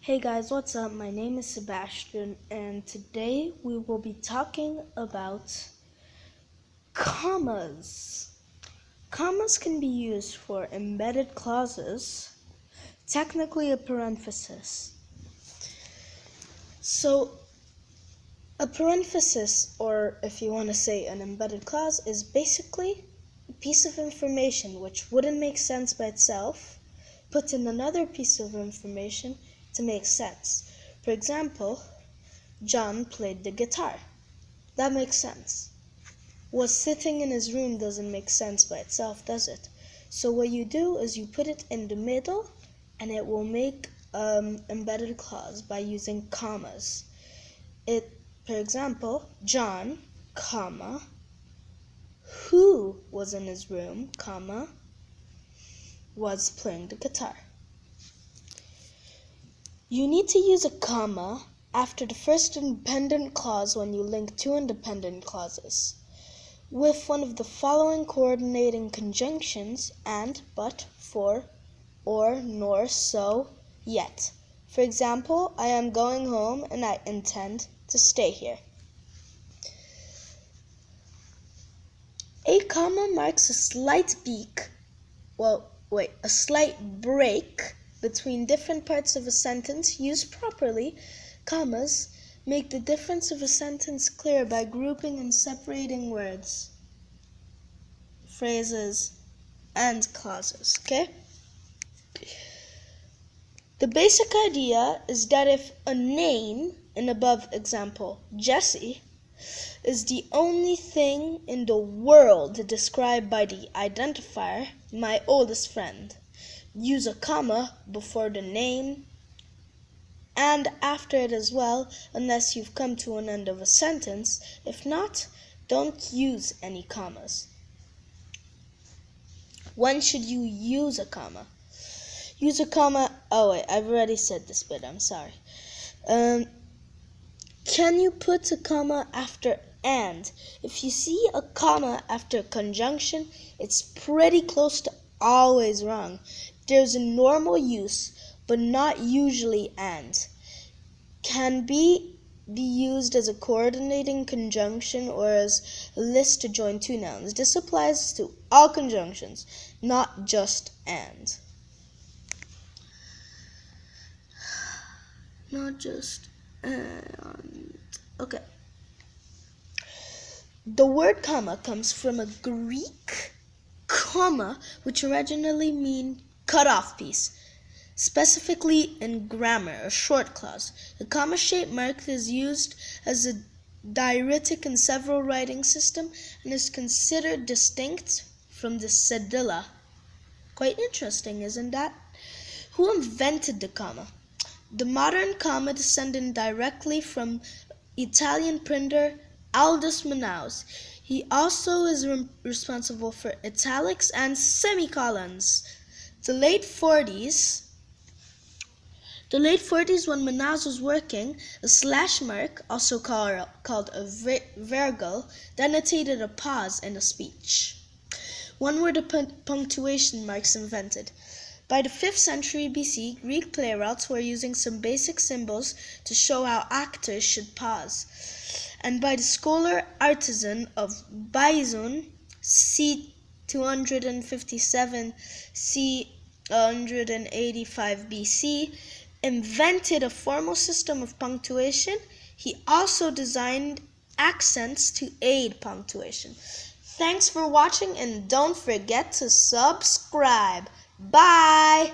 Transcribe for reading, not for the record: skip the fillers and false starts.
Hey guys, what's up? My name is Sebastian, and today we will be talking about commas. Commas can be used for embedded clauses, technically a parenthesis. So, a parenthesis, or if you want to say an embedded clause, is basically a piece of information which wouldn't make sense by itself, put in another piece of information to make sense. For example, John played the guitar. That makes sense. Was sitting in his room doesn't make sense by itself, does it? So what you do is you put it in the middle, and it will make embedded clause by using commas. For example, John, comma, who was in his room, comma, was playing the guitar. You need to use a comma after the first independent clause when you link two independent clauses with one of the following coordinating conjunctions: and, but, for, or, nor, so, yet. For example, I am going home and I intend to stay here. A comma marks a slight break between different parts of a sentence. Used properly, commas make the difference of a sentence clear by grouping and separating words, phrases, and clauses, okay? The basic idea is that if a name, in above example, Jesse, is the only thing in the world described by the identifier, my oldest friend, use a comma before the name and after it as well, unless you've come to an end of a sentence. If not, don't use any commas. When should you use a comma? Use a comma. Oh wait, I've already said this bit, I'm sorry. Can you put a comma after and? If you see a comma after a conjunction, it's pretty close to always wrong. There's a normal use, but not usually and. Can be used as a coordinating conjunction or as a list to join two nouns. This applies to all conjunctions, not just and. Not just and. Okay. The word comma comes from a Greek comma, which originally meant cut-off piece. Specifically in grammar, a short clause. The comma-shaped mark is used as a diacritic in several writing systems and is considered distinct from the cedilla. Quite interesting, isn't that? Who invented the comma? The modern comma descended directly from Italian printer Aldus Manus. He also is responsible for italics and semicolons. The late 40s, when Manus was working, a slash mark, also called a virgule, denotated a pause in a speech. When were the punctuation marks invented? By the 5th century BC, Greek playwrights were using some basic symbols to show how actors should pause. And by the scholar artisan of Byzantium, c. 257 c. 185 BC, invented a formal system of punctuation. He also designed accents to aid punctuation. Thanks for watching, and don't forget to subscribe. Bye!